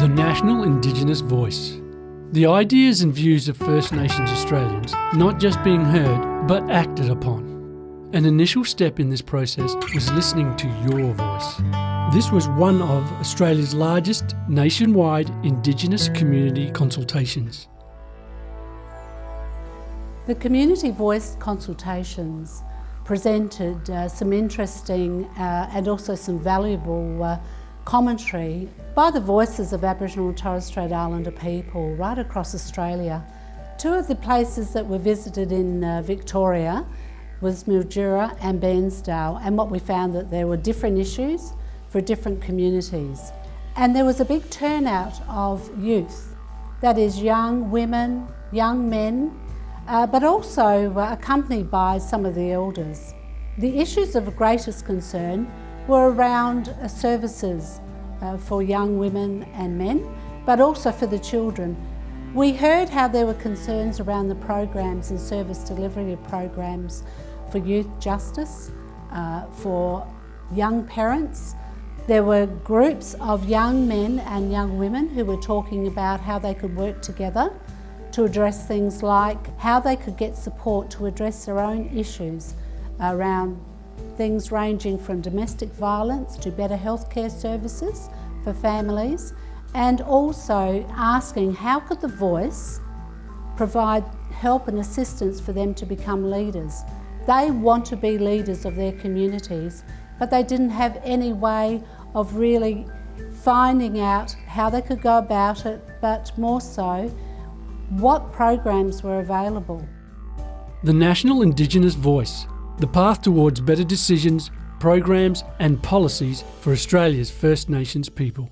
The National Indigenous Voice. The ideas and views of First Nations Australians not just being heard, but acted upon. An initial step in this process was listening to your voice. This was one of Australia's largest nationwide Indigenous community consultations. The Community Voice consultations presented some interesting and also some valuable commentary by the voices of Aboriginal and Torres Strait Islander people right across Australia. Two of the places that were visited in Victoria was Mildura and Bairnsdale, and what we found that there were different issues for different communities. And there was a big turnout of youth, that is young women, young men, but also accompanied by some of the elders. The issues of greatest concern were around services for young women and men, but also for the children. We heard how there were concerns around the programs and service delivery programs for youth justice, for young parents. There were groups of young men and young women who were talking about how they could work together to address things like how they could get support to address their own issues around things ranging from domestic violence to better healthcare services for families, and also asking how could the voice provide help and assistance for them to become leaders. They want to be leaders of their communities, but they didn't have any way of really finding out how they could go about it, but more so, what programs were available. The National Indigenous Voice, the path towards better decisions, programs and policies for Australia's First Nations people.